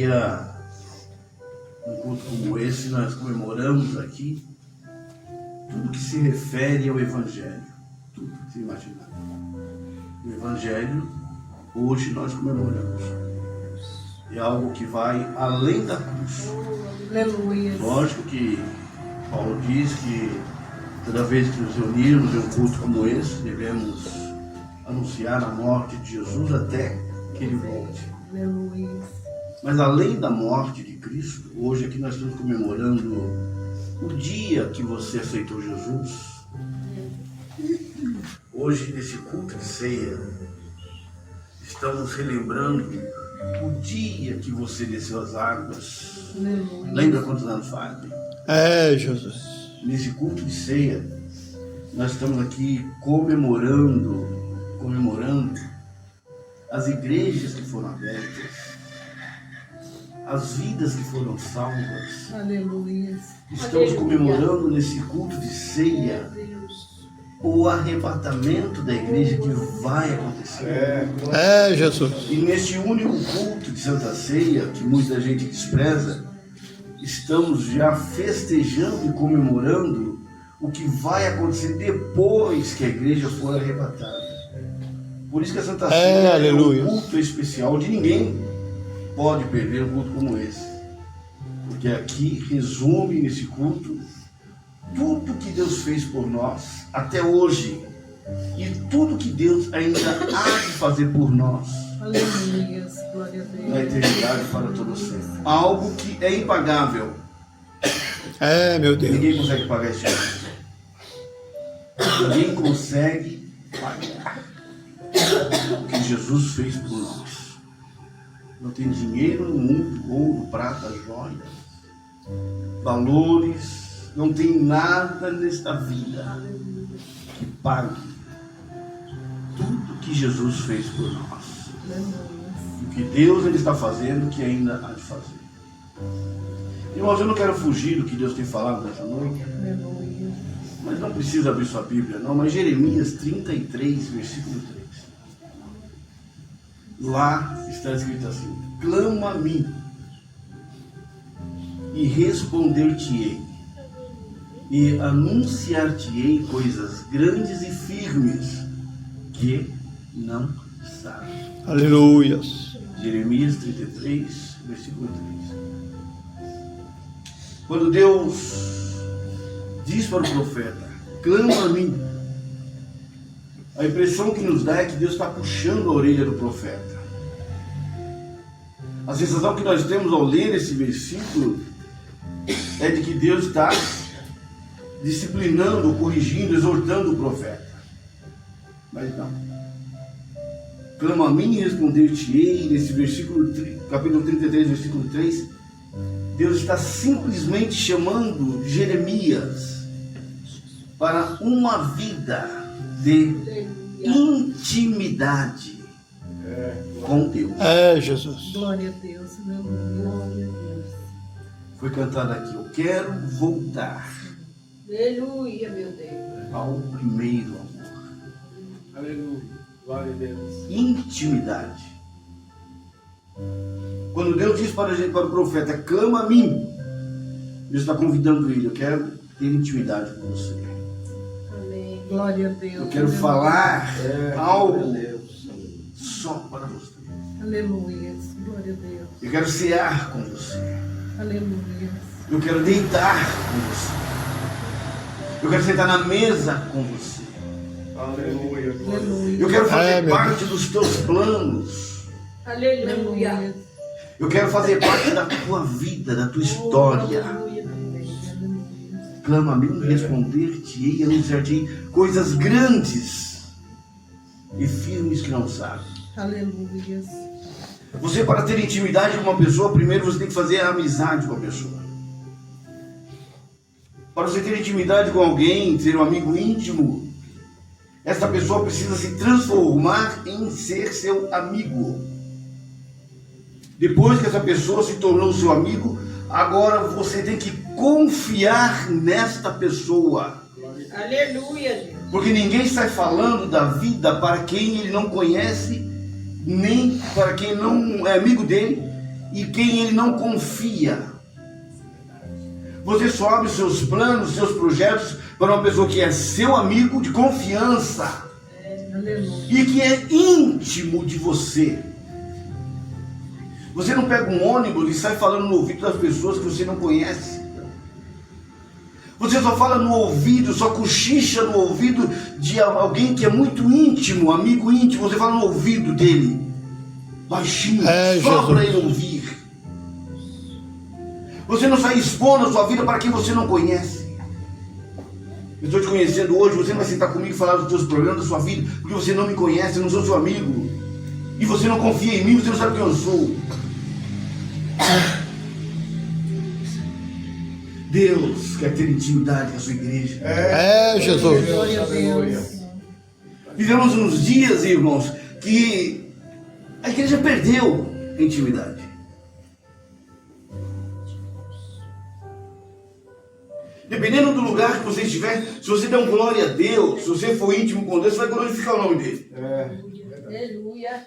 ceia, um culto como esse, nós comemoramos aqui tudo que se refere ao Evangelho, tudo que se imaginar. O Evangelho, hoje nós comemoramos. É algo que vai além da cruz. Aleluia. Lógico que Paulo diz que toda vez que nos reunirmos em um culto como esse, devemos anunciar a morte de Jesus até que ele volte. Aleluia. Mas além da morte de Cristo, hoje aqui nós estamos comemorando o dia que você aceitou Jesus. Hoje, nesse culto de ceia, estamos relembrando o dia que você desceu as águas. Aleluia. Lembra quantos anos faz? Jesus. Nesse culto de ceia, nós estamos aqui comemorando as igrejas que foram abertas, as vidas que foram salvas. Aleluia. Estamos comemorando nesse culto de ceia o arrebatamento da igreja que vai acontecer. Jesus. E neste único culto de Santa Ceia, que muita gente despreza, estamos já festejando e comemorando o que vai acontecer depois que a igreja for arrebatada. Por isso que a Santa Ceia é um culto especial, onde ninguém pode perder um culto como esse. Porque aqui resume nesse culto tudo que Deus fez por nós até hoje e tudo que Deus ainda há de fazer por nós. Aleluia. Glória a Deus. Na eternidade para todo sempre. Algo que é impagável. Meu Deus. Ninguém consegue pagar esse preço. Ninguém consegue pagar o que Jesus fez por nós. Não tem dinheiro no mundo, ouro, prata, joias, valores. Não tem nada nesta vida que pague tudo que Jesus fez por nós. O que Deus ele está fazendo, que ainda há de fazer. Irmãos, eu não quero fugir do que Deus tem falado nessa noite. Aleluia. Mas não precisa abrir sua Bíblia, não. Mas Jeremias 33, versículo 3. Lá está escrito assim: clama a mim e responder-te-ei, e anunciar-te-ei coisas grandes e firmes que não sabes. Aleluias. Jeremias 33, versículo 3. Quando Deus diz para o profeta: clama a mim, a impressão que nos dá é que Deus está puxando a orelha do profeta. A sensação que nós temos ao ler esse versículo é de que Deus está disciplinando, corrigindo, exortando o profeta. Mas não. Clama a mim e responder-te-ei. Nesse versículo, capítulo 33, versículo 3, Deus está simplesmente chamando Jeremias para uma vida de intimidade com Deus. Jesus. Glória a Deus. Glória a Deus. Foi cantado aqui: eu quero voltar Aleluia, meu Deus. ao primeiro amor. Aleluia. Glória a Deus. Intimidade. Quando Deus diz para o profeta: clama a mim, Deus está convidando ele: eu quero ter intimidade com você. Amém. Glória a Deus. Eu quero falar algo Glória a Deus. só para você. Aleluia. Glória a Deus. Eu quero cear com você. Aleluia. Eu quero deitar com você. Eu quero sentar na mesa com você. Aleluia. Aleluia. Eu quero fazer meu parte dos teus planos. Aleluia. Eu quero fazer parte da tua vida, da tua história. Clama a mim, responder-te-ei, anunciar-te-ei coisas grandes e firmes que não sabe. Aleluia. Você, para ter intimidade com uma pessoa, primeiro você tem que fazer a amizade com a pessoa. Para você ter intimidade com alguém, ser um amigo íntimo, essa pessoa precisa se transformar em ser seu amigo. Depois que essa pessoa se tornou seu amigo, agora você tem que confiar nesta pessoa. Aleluia. Porque ninguém sai falando da vida para quem ele não conhece, nem para quem não é amigo dele, e quem ele não confia. Você só abre seus planos, seus projetos para uma pessoa que é seu amigo de confiança e que é íntimo de você. Você não pega um ônibus e sai falando no ouvido das pessoas que você não conhece. Você só fala no ouvido, só cochicha no ouvido de alguém que é muito íntimo, amigo íntimo. Você fala no ouvido dele, baixinho, só para ele ouvir. Você não sai expondo a sua vida para quem você não conhece. Eu estou te conhecendo hoje, você não vai sentar comigo e falar dos seus problemas, da sua vida, porque você não me conhece, eu não sou seu amigo. E você não confia em mim, você não sabe quem eu sou. Deus quer ter intimidade com a sua igreja. Jesus. Glória a Deus. Vivemos uns dias, irmãos, que a igreja perdeu a intimidade. Dependendo do lugar que você estiver, se você der um glória a Deus, se você for íntimo com Deus, você vai glorificar o nome dele. Aleluia.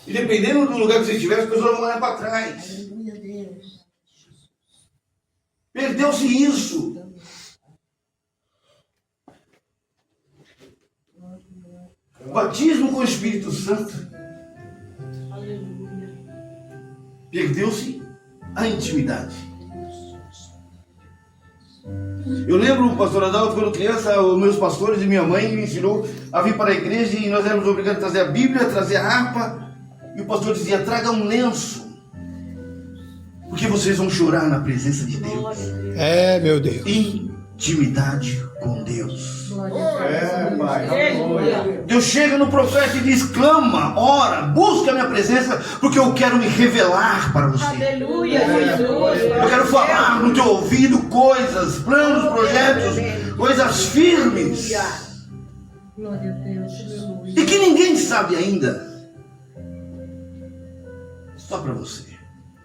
E dependendo do lugar que você estiver, as pessoas vão olhar para trás. Aleluia, Deus. Perdeu-se isso. Batismo com o Espírito Santo. Aleluia. Perdeu-se a intimidade. Eu lembro, o pastor Adalto, quando criança, os meus pastores e minha mãe me ensinou a vir para a igreja e nós éramos obrigados a trazer a Bíblia, trazer a harpa. E o pastor dizia, traga um lenço, porque vocês vão chorar na presença de Deus. Meu Deus. Intimidade com Deus. Pai. Aleluia. Deus chega no profeta e diz, clama, ora, busca a minha presença, porque eu quero me revelar para você. Aleluia, Jesus. Eu quero falar no teu ouvido coisas, planos, projetos, coisas firmes, Glória a Deus. Aleluia. e que ninguém sabe ainda. Só para você.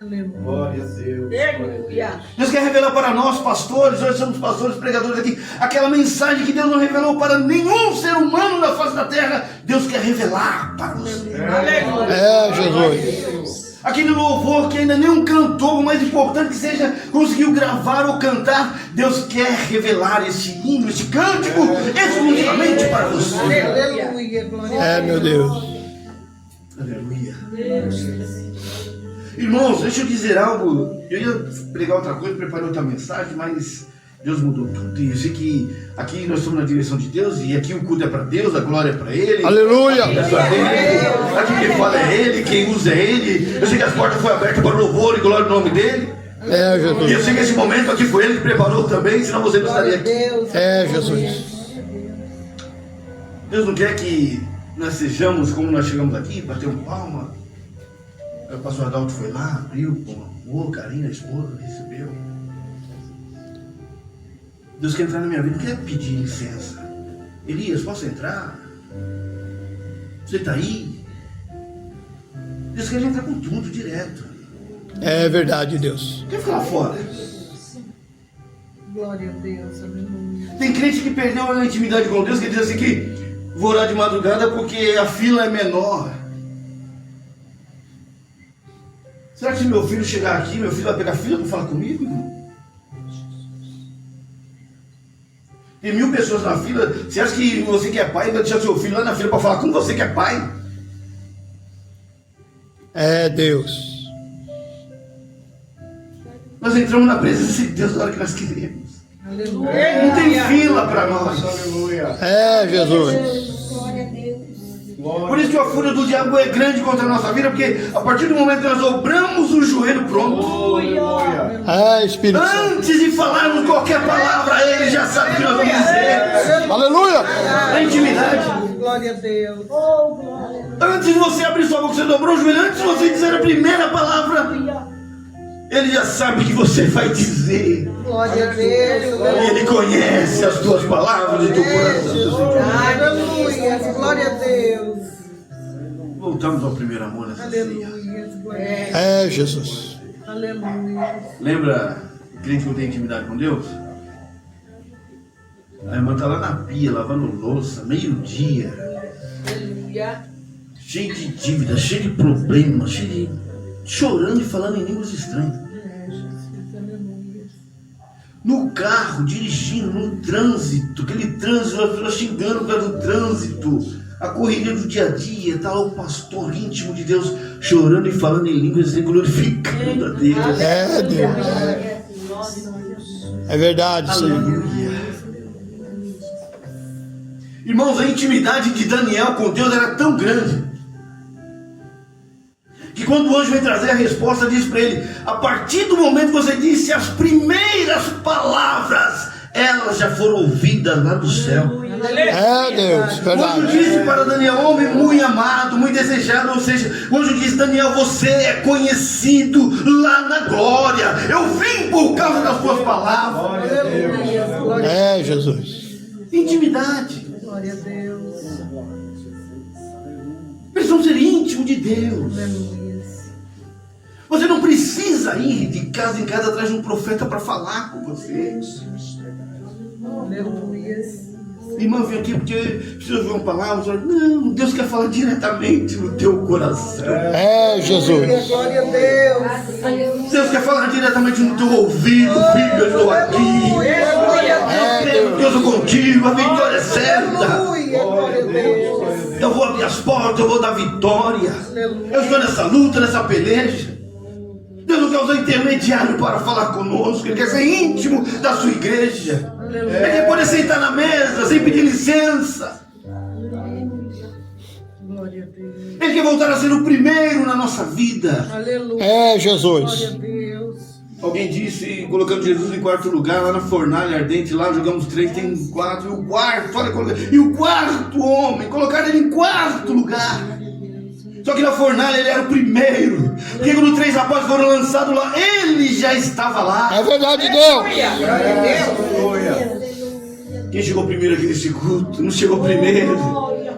Aleluia. Glória a Deus. Aleluia. Deus quer revelar para nós, pastores, nós somos pastores, pregadores aqui, aquela mensagem que Deus não revelou para nenhum ser humano na face da terra. Deus quer revelar para você. Aleluia. Jesus. Aquele louvor que ainda nenhum cantor, o mais importante que seja, conseguiu gravar ou cantar, Deus quer revelar esse hino, esse cântico, exclusivamente para você. Aleluia. Glória a Deus. Meu Deus. Aleluia. Irmãos, deixa eu dizer algo. Eu ia pregar outra coisa, preparei outra mensagem, mas Deus mudou tudo. E eu sei que aqui nós estamos na direção de Deus, e aqui o culto é para Deus, a glória é para Ele. Aleluia. É só Ele. Aqui quem fala é Ele, quem usa é Ele. Eu sei que as portas foram abertas para o louvor e glória no nome dele. E eu Jesus. sei que esse momento aqui foi Ele que preparou também, senão você não estaria aqui. Jesus. Deus não quer que nós sejamos como nós chegamos aqui, batemos palma. Aí o pastor Adalto foi lá, abriu com amor, carinho, a esposa, recebeu. Deus quer entrar na minha vida, não quer pedir licença. Elias, posso entrar? Você está aí? Deus quer entrar com tudo, direto. É verdade, Deus. Quer ficar lá fora? Glória a Deus. Aleluia. Tem crente que perdeu a intimidade com Deus, que diz assim que vou orar de madrugada porque a fila é menor. Será que se meu filho chegar aqui, meu filho vai pegar fila para falar comigo, irmão? Tem 1000 pessoas na fila. Você acha que você que é pai vai deixar seu filho lá na fila para falar com você que é pai? É Deus. Nós entramos na presença de Deus na hora que nós queremos. Aleluia. Não tem fila para nós. Aleluia. É Jesus. Por isso que a fúria do diabo é grande contra a nossa vida, porque a partir do momento que nós dobramos o joelho, pronto. Aleluia. É Espírito Santo. Antes de falarmos qualquer palavra, ele já sabe o que nós vamos dizer. Aleluia. A intimidade. Glória a Deus. Antes de você abrir sua boca, você dobrou o joelho, antes de você dizer a primeira palavra, ele já sabe o que você vai dizer. Glória a Deus. E ele conhece as tuas palavras e teu coração. Aleluia. Glória a Deus. Voltamos ao primeiro amor nessa ceia. Aleluia. Glória a Deus. É Jesus. Aleluia. Lembra o crente que não tem intimidade com Deus? A irmã está lá na pia, lavando louça, meio-dia, Aleluia. cheio de dívida, cheio de problemas, cheio chorando e falando em línguas estranhas. No carro, dirigindo, no trânsito, aquele trânsito, as pessoas xingando por causa do trânsito, a correria do dia a dia, está lá o pastor íntimo de Deus chorando e falando em línguas e glorificando a Deus. É, Deus. É verdade, Senhor. Aleluia. Irmãos, a intimidade de Daniel com Deus era tão grande que quando o anjo vem trazer a resposta, diz para ele: a partir do momento que você disse as primeiras palavras, elas já foram ouvidas lá do céu. É, Deus. O anjo Verdade. disse para Daniel: homem muito amado, muito desejado. Ou seja, o anjo disse: Daniel, você é conhecido lá na glória. Eu vim por causa das suas palavras. Glória a Deus. Glória É, Jesus. Intimidade. a Deus. Precisam ser íntimo de Deus. Aleluia. Você não precisa ir de casa em casa atrás de um profeta para falar com você. Aleluia. Irmã, vem aqui porque precisa ouvir uma palavra. Não, Deus quer falar diretamente no teu coração. É, Jesus. Glória a Deus. Deus quer falar diretamente no teu ouvido. Filho, eu estou aqui. É, Deus. Deus é contigo, a vitória é certa. Aleluia. Glória a Deus. Eu vou abrir as portas, eu vou dar vitória. Eu estou nessa luta, nessa peleja. Deus não quer usar intermediário para falar conosco. Ele quer ser íntimo da sua igreja. Ele quer poder sentar na mesa sem pedir licença. Glória a Deus. Ele quer voltar a ser o primeiro na nossa vida. Aleluia. É, Glória Jesus. a Deus. Alguém disse, colocando Jesus em quarto lugar, lá na fornalha ardente, lá jogamos 3, tem 4, e o quarto, olha, e o quarto homem, colocaram ele em quarto lugar. Só que na fornalha ele era o primeiro, porque quando 3 apóstolos foram lançados lá, ele já estava lá. É verdade, Deus. Aleluia. Quem chegou primeiro aqui nesse culto? Não chegou primeiro.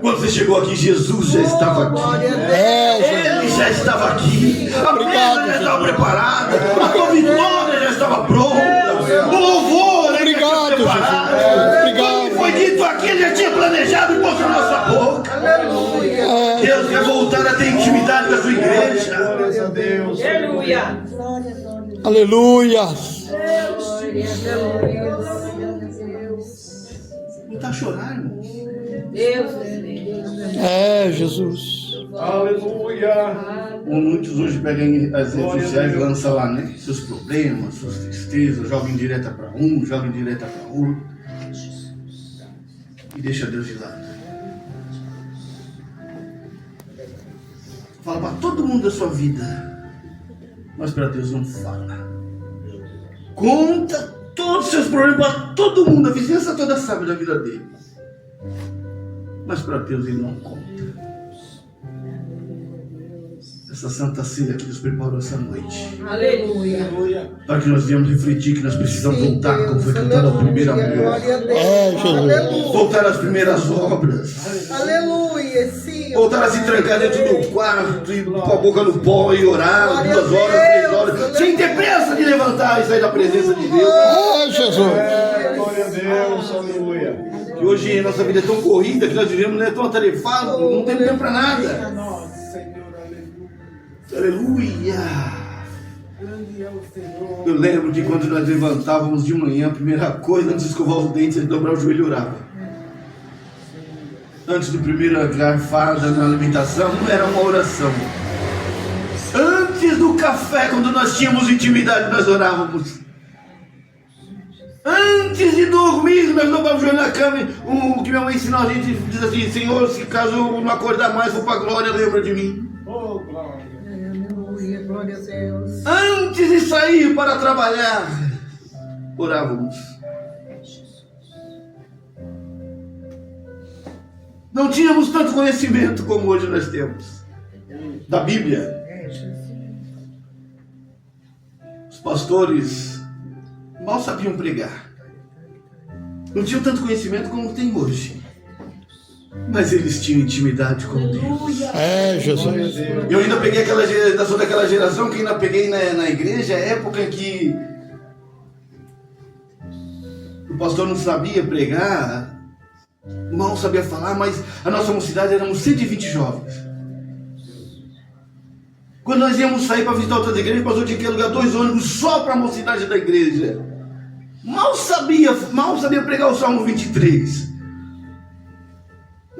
Quando você chegou aqui, Jesus já estava aqui. É, Jesus. Ele já estava aqui. A mesa já estava preparada. A tua vitória já estava pronta. O louvor já Obrigado, estava preparado. Jesus. Obrigado. Quando foi dito aqui, ele já tinha planejado e pôs na nossa boca. É, Deus quer voltar a ter intimidade com a sua igreja. Glória a Deus. Aleluia. aleluia. Não está a chorar, irmão. É, Jesus. Aleluia. Muitos hoje pegam as redes Glória a sociais e Deus. lançam lá, né? Seus problemas, suas tristezas, jogam direta para um, jogam direta para outro. E deixa Deus de lado. Fala para todo mundo da sua vida, mas para Deus não fala. Conta todos os seus problemas para todo mundo, a vizinhança toda sabe da vida dele. Mas para Deus ele não conta. Essa santa ceia que Deus preparou essa noite, Aleluia. para que nós venhamos refletir que nós precisamos voltar, como foi cantado a primeira música. Glória a Deus. É, Jesus. Aleluia. Voltar às primeiras obras. Aleluia. Sim. Voltar a se trancar dentro do quarto e com a boca no pó e orar Glória 2 a horas, Deus. 3 horas, sem ter pressa de levantar e sair da presença de Deus. É, Jesus. Glória a Deus. Aleluia. E hoje a nossa vida é tão corrida que nós vivemos, né, tão atarefado, não temos tempo para nada. Nossa, Senhor, aleluia. Aleluia. Grande é o Senhor. Eu lembro que quando nós levantávamos de manhã, a primeira coisa, antes de escovar os dentes, antes de dobrar o joelho, orava. Antes do primeiro garfada na alimentação, era uma oração. Antes do café, quando nós tínhamos intimidade, nós orávamos. Antes de dormir, nós dobrávamos o joelho na cama. O que minha mãe ensinou a gente, diz assim: Senhor, se caso eu não acordar mais, for para a glória, lembra de mim. Oh, glória. Aleluia. Glória a Deus. Antes de sair para trabalhar, orávamos. Não tínhamos tanto conhecimento como hoje nós temos da Bíblia. Os pastores mal sabiam pregar. Não tinham tanto conhecimento como tem hoje. Mas eles tinham intimidade com Deus. É, Jesus. Eu ainda peguei sou daquela geração que ainda peguei na igreja, a época em que o pastor não sabia pregar, mal sabia falar, mas a nossa mocidade éramos 120 jovens. Quando nós íamos sair para visitar outras igrejas, o pastor tinha que alugar 2 ônibus só para a mocidade da igreja. Mal sabia pregar o Salmo 23.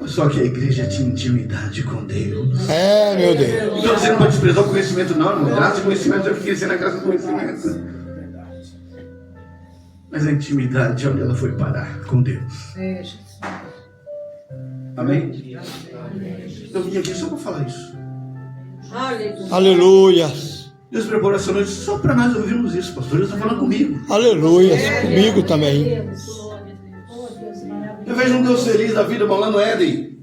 Mas só que a igreja tinha intimidade com Deus. É, meu Deus. Então você não pode desprezar o conhecimento, não, irmão. Graça e conhecimento é crescer na graça do conhecimento. Mas a intimidade, onde ela foi parar? Com Deus. É, Jesus. Amém? Eu vim aqui só para falar isso. Aleluia. Aleluia. Deus preparou essa noite só para nós ouvirmos isso, pastor. Deus está falando comigo. Aleluia. Comigo também. Eu vejo um Deus feliz da vida, irmão, lá no Éden.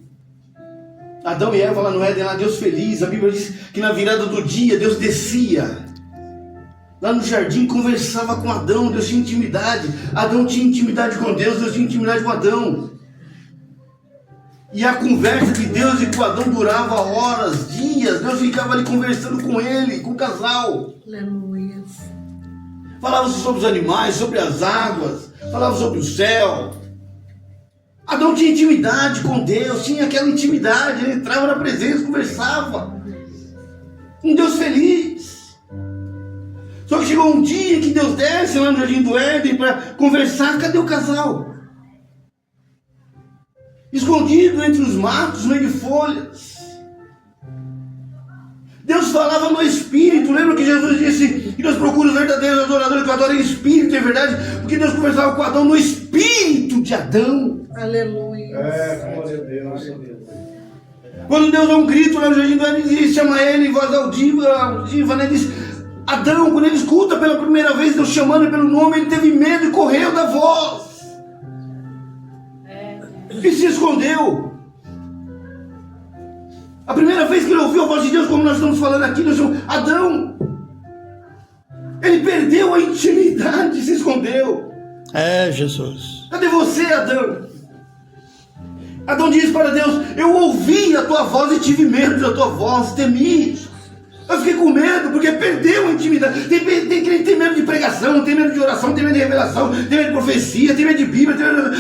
Adão e Eva lá no Éden, lá Deus feliz. A Bíblia diz que na virada do dia Deus descia. Lá no jardim conversava com Adão, Deus tinha intimidade. Adão tinha intimidade com Deus, Deus tinha intimidade com Adão. E a conversa de Deus e com Adão durava horas, dias. Deus ficava ali conversando com ele, com o casal. Aleluia. Falava sobre os animais, sobre as águas, falava sobre o céu. Adão tinha intimidade com Deus, tinha aquela intimidade, ele entrava na presença, conversava. Um Deus feliz. Só que chegou um dia que Deus desce lá no jardim do Éden para conversar. Cadê o casal? Escondido entre os matos, no meio de folhas. Deus falava no Espírito. Lembra que Jesus disse que Deus procura os verdadeiros adoradores que adoram em Espírito, é verdade? Porque Deus conversava com Adão no Espírito de Adão. Aleluia. Glória a Deus. Quando Deus dá um grito lá no jardim do Éden, ele chama ele em voz altiva, né? Diz: Adão, quando ele escuta pela primeira vez Deus chamando ele pelo nome, ele teve medo e correu da voz. E se escondeu. A primeira vez que ele ouviu a voz de Deus, como nós estamos falando aqui, nós chamamos Adão. Ele perdeu a intimidade e se escondeu. É, Jesus. Cadê você, Adão? Adão diz para Deus: eu ouvi a tua voz e tive medo da tua voz, temi. Eu fiquei com medo, porque perdeu a intimidade. Tem crente que tem medo de pregação, tem medo de oração, tem medo de revelação, tem medo de profecia, tem medo de Bíblia,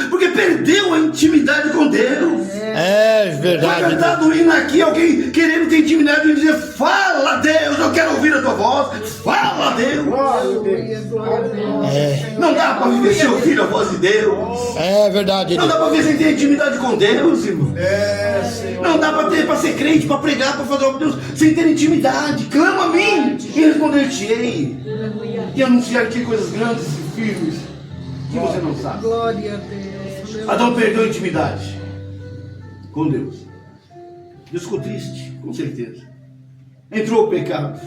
porque perdeu a intimidade com Deus. É Foi verdade. cantado hino aqui, alguém querendo ter intimidade e dizer: fala, Deus, eu quero ouvir a tua voz. Fala, Deus. Aleluia. Glória a Deus. É, Não dá para viver sem ouvir a voz de Deus. é verdade. Não dá para viver sem ter intimidade com Deus, irmão. Senhor. Não dá para ser crente, para pregar, para fazer obra de Deus, sem ter intimidade. Clama a mim e responder-te-ei. E anunciar-te coisas grandes e firmes que você não sabe. Glória a Deus. Aleluia. Adão perdeu a intimidade com Deus. Deus ficou triste, com certeza. Entrou o pecado.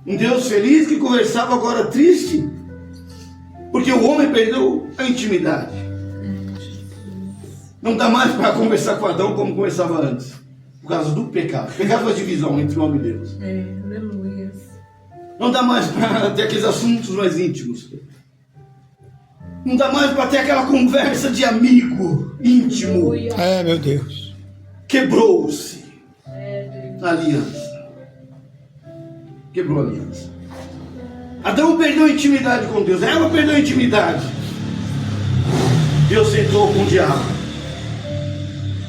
Um Deus feliz que conversava agora triste, porque o homem perdeu a intimidade. Não dá mais para conversar com Adão como conversava antes, por causa do pecado. O pecado faz divisão entre o homem e Deus. É, aleluia. Não dá mais para ter aqueles assuntos mais íntimos. Não dá mais para ter aquela conversa de amigo íntimo. É, meu Deus. Quebrou-se a aliança. Quebrou a aliança. Adão perdeu a intimidade com Deus. Ela perdeu a intimidade. Deus sentou com o diabo.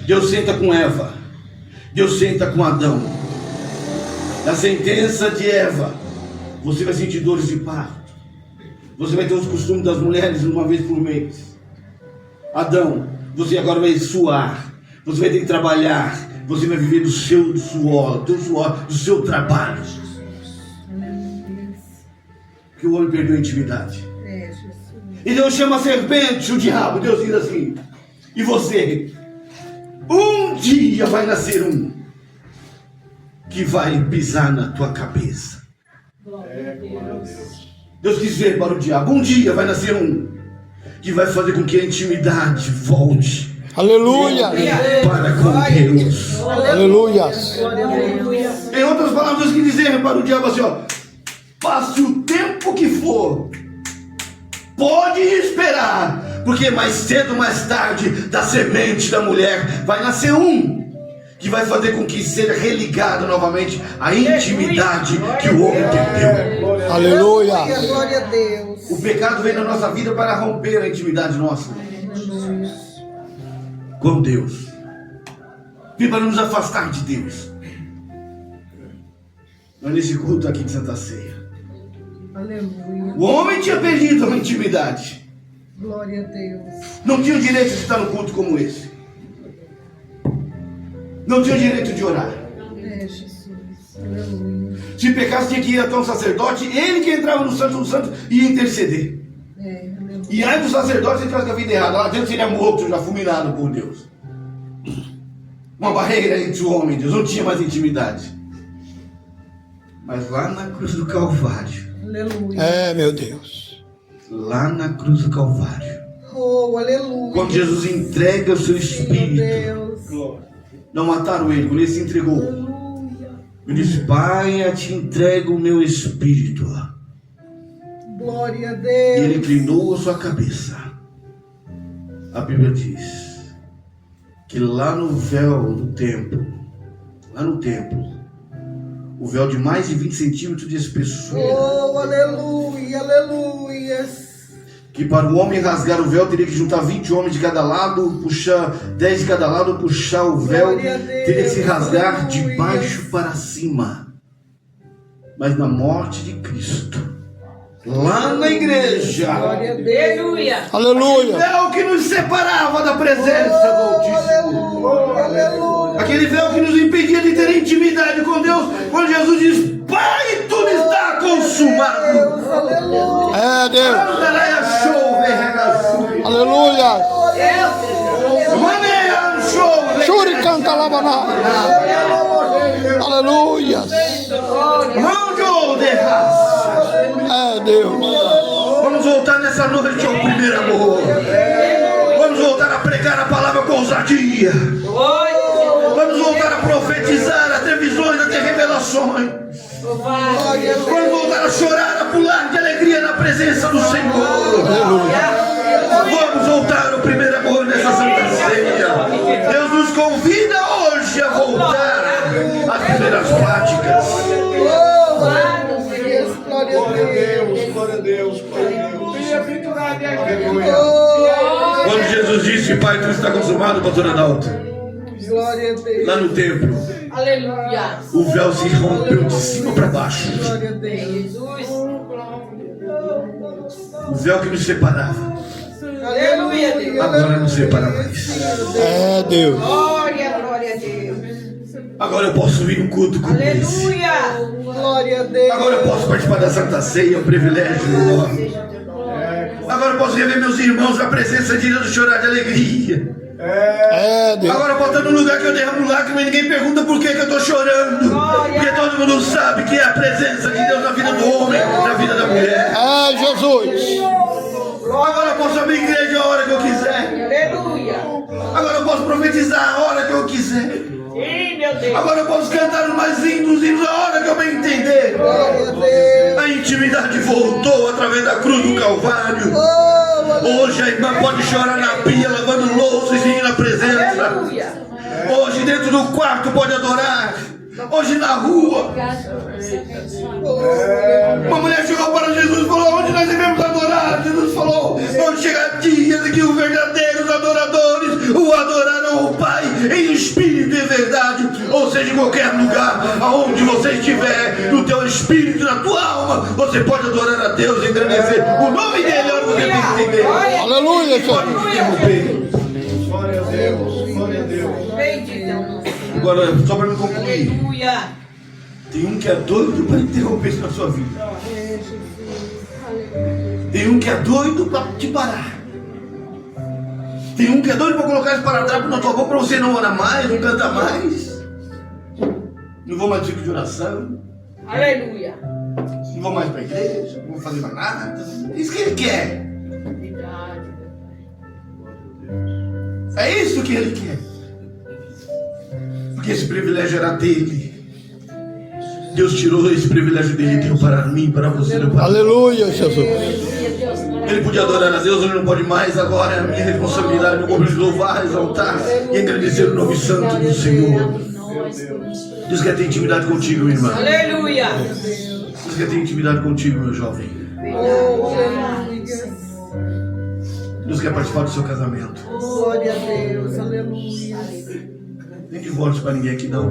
Deus senta com Eva. Deus senta com Adão. Na sentença de Eva, você vai sentir dores de parto. Você vai ter os costumes das mulheres uma vez por mês. Adão, você agora vai suar. Você vai ter que trabalhar. Você vai viver do seu suor, do seu trabalho. Porque o homem perdeu a intimidade. É, Jesus. E Deus chama a serpente, o diabo. Deus diz assim: e você? Um dia vai nascer um que vai pisar na tua cabeça. Deus quis ver para o diabo: um dia vai nascer um que vai fazer com que a intimidade volte Aleluia. para com Deus. Aleluia. Glória a Deus. Em outras palavras, Deus quis dizer para o diabo assim: ó, passe o tempo que for, pode esperar, porque mais cedo ou mais tarde, da semente da mulher, vai nascer um que vai fazer com que seja religado novamente a intimidade que o homem perdeu. Aleluia. Glória a Deus. O pecado vem na nossa vida para romper a intimidade nossa com Deus. Vem para nos afastar de Deus. Mas nesse culto aqui de Santa Ceia, Aleluia. o homem tinha perdido a intimidade. Glória a Deus. Não tinha o direito de estar no culto como esse. Não tinha o direito de orar. É, Jesus. Aleluia. Se pecasse, tinha que ir até um sacerdote, ele que entrava no Santo dos Santos e ia interceder. É, aleluia. E aí do sacerdote, se entrasse com a vida errada, lá dentro seria morto, já fulminado por Deus. Uma barreira entre o homem e Deus, não tinha mais intimidade. Mas lá na cruz do Calvário, Aleluia. É, meu Deus. lá na cruz do Calvário, Oh, aleluia. quando Jesus entrega o seu Meu Espírito, Deus. não mataram ele, quando ele se entregou, Aleluia. ele disse: Pai, eu te entrego o meu Espírito. Glória a E ele Deus. inclinou a sua cabeça. A Bíblia diz que lá no véu do templo, o véu de mais de 20 centímetros de espessura, Oh, aleluia, aleluia. que para o homem rasgar o véu teria que juntar 20 homens de cada lado, puxar 10 de cada lado, puxar o véu, Glória a Deus, teria que se rasgar de aleluia. baixo para cima. Mas na morte de Cristo, lá na igreja, Glória a Deus. Aleluia. véu que nos separava da presença do Altíssimo, Aleluia, aleluia. aquele véu que nos impedia de ter intimidade com Deus, quando Jesus diz: Pai, tudo está consumado. Deus, aleluia. É, Deus. Aleluia. Churi canta labaná. Aleluia. É, Deus. Vamos voltar nessa noite ao primeiro amor. Vamos voltar a pregar a palavra com ousadia. Vamos voltar a profetizar, a ter visões, a ter revelações. Vamos voltar a chorar, a pular de alegria na presença do Senhor. Vamos voltar ao primeiro amor nessa Santa Ceia. Deus nos convida hoje a voltar às primeiras práticas. Glória a Deus. Glória a Deus, glória a Deus. Aleluia. Quando Jesus disse: Pai, tudo está consumado, pastor Adalto, Glória a Deus. lá no templo, Aleluia. o véu se rompeu de cima para baixo. Glória a Deus. Jesus. O véu que nos separava, Aleluia, Deus. agora não separa mais. É, Deus. Glória, glória a Deus. Agora eu posso vir no culto como esse. Aleluia. Glória a Deus. Agora eu posso participar da Santa Ceia, é um privilégio enorme. Agora eu posso rever meus irmãos na presença de Deus e chorar de alegria. É, Deus. Agora eu posso estar num lugar que eu derramo lágrimas e ninguém pergunta por que eu estou chorando. Porque todo mundo sabe que é a presença de Deus na vida do homem, na vida da mulher. É, Jesus. Agora eu posso abrir igreja a hora que eu quiser. Aleluia. Agora eu posso profetizar a hora que eu quiser. Sim, meu Deus. Agora eu posso cantar os mais lindos hinos a hora que eu bem entender. Glória a Deus. A intimidade voltou através da cruz do Calvário. Hoje a irmã pode chorar na pia, lavando louças e ir na presença. Aleluia. Hoje dentro do quarto pode adorar. Hoje na rua. Uma mulher chegou para Jesus e falou: onde nós devemos adorar? Jesus falou: vão chegar dias em que os verdadeiros adoradores o adorarão o Pai em espírito e verdade. Ou seja, em qualquer lugar, aonde você estiver, no teu espírito, na tua alma, você pode adorar a Deus e engrandecer o nome dele. Olha, você tem que entender. Aleluia, Pode Senhor. interromper. Glória a Deus, glória a Deus. Bendito. Agora, só para me concluir, Aleluia. tem um que é doido para interromper isso na sua vida. Tem um que é doido para te parar. Tem um que é doido para colocar esse paradrapo na tua boca para você não orar mais, não cantar mais. Não vou mais no ciclo de oração. Aleluia. Não vou mais para a igreja. Não vou fazer mais nada. É isso que ele quer. Verdade. É isso que ele quer. Porque esse privilégio era dele. Deus tirou esse privilégio dele e deu para mim, para você, deu para Aleluia, Jesus. Ele podia adorar a Deus, ele não pode mais. Agora é a minha responsabilidade, meu compromisso, louvar, exaltar e agradecer o nome santo do Senhor. Deus quer ter intimidade contigo, minha irmã. Aleluia. Deus quer ter intimidade contigo, meu jovem. Deus quer participar do seu casamento. Glória a Deus. Aleluia. Não tem divórcio para ninguém aqui, não.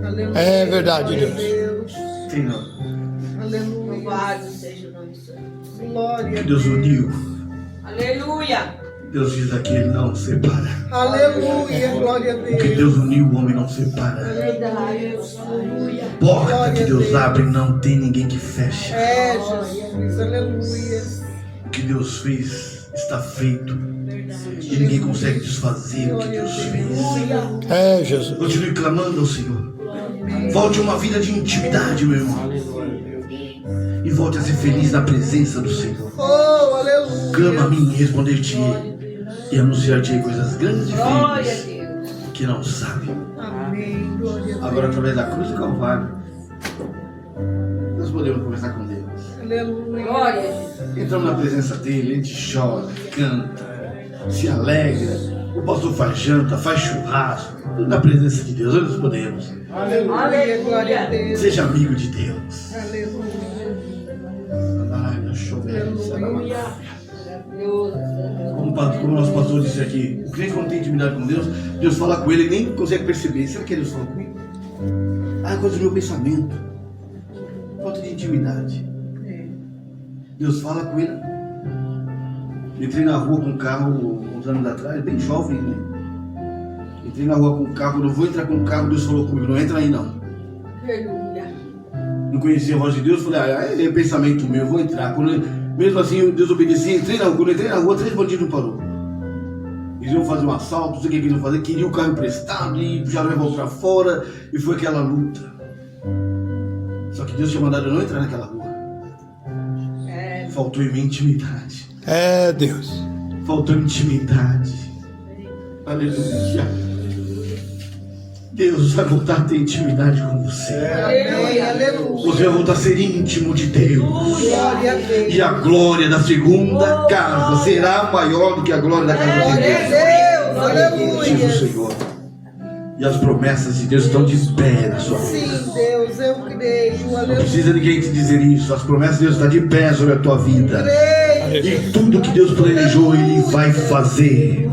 Aleluia. É verdade, Deus. Senhor, Aleluia. Louvado seja o nome do Senhor. Glória que a Deus Deus. uniu. Aleluia. Deus diz aqui, Ele não separa. Aleluia. Glória a O que Deus. Deus uniu, o homem não separa. Verdade. Aleluia. Porta que Deus abre, não tem ninguém que feche. É, Jesus. Aleluia. O que Deus fez está feito. Verdade. E ninguém consegue desfazer o que Deus fez. É, Jesus. Continue clamando ao Senhor. Volte a uma vida de intimidade, meu irmão. E volte a ser feliz na presença do Senhor. Oh, aleluia. Clama a mim e responder-te-ei. E anunciar-te-ei coisas grandes e Glória a firmes Deus. que não sabe. Amém. Glória a Deus. Agora, através da cruz do Calvário, nós podemos conversar com Deus. Aleluia. Glória a Jesus. Entramos na presença dele, a gente chora, canta, se alegra. O pastor faz janta, faz churrasco. Tudo na presença de Deus, nós podemos. Aleluia. Glória a Deus. Seja amigo de Deus. Aleluia. Como nosso pastor disse aqui, o crente quando tem intimidade com Deus, Deus fala com ele, ele nem consegue perceber. Será que Deus fala comigo? Ah, é coisa do meu pensamento. Falta de intimidade. Deus fala com ele. Entrei na rua com um carro uns anos atrás, bem jovem, né? Entrei na rua com um carro, não vou entrar com um carro, Deus falou comigo, não entra aí não. Aleluia. Não conhecia a voz de Deus, falei, é pensamento meu, eu vou entrar. Mesmo assim, eu desobedeci, entrei na rua. Quando eu entrei na rua, 3 bandidos pararam. Eles iam fazer um assalto, não sei o que eles iam fazer, queriam o carro emprestado e puxaram o revólver pra fora, e foi aquela luta. Só que Deus tinha mandado eu não entrar naquela rua. É. Faltou em mim intimidade. É, Deus. Faltou intimidade. Aleluia. Deus vai voltar a ter intimidade com você. Amém. Aleluia. Você vai voltar a ser íntimo de Deus. Glória a Deus. E a glória da segunda casa será maior do que a glória da casa de Glória a Deus. Deus. Diz o Aleluia. Senhor. E as promessas de Deus estão de pé na sua vida. Sim, Deus, eu creio. Não Aleluia. precisa ninguém te dizer isso. As promessas de Deus estão de pé sobre a tua vida. Creio. E tudo que Deus planejou, Ele vai fazer.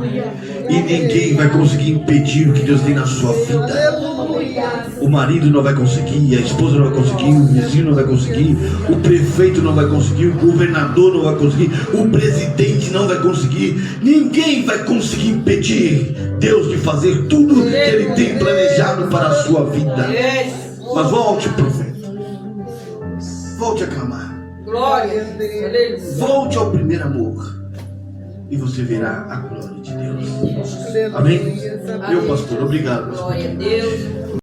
E ninguém vai conseguir impedir o que Deus tem na sua vida. Aleluia. O marido não vai conseguir, a esposa não vai conseguir, o vizinho não vai conseguir, o prefeito não vai conseguir, o governador não vai conseguir, o presidente não vai conseguir. Ninguém vai conseguir impedir Deus de fazer tudo que Ele tem planejado para a sua vida. Mas volte, profeta. Volte a clamar. Glória a Deus. Aleluia. Volte ao primeiro amor. E você verá a glória de Deus. Aleluia. Amém? Meu pastor, obrigado. Pastor. Glória a Deus.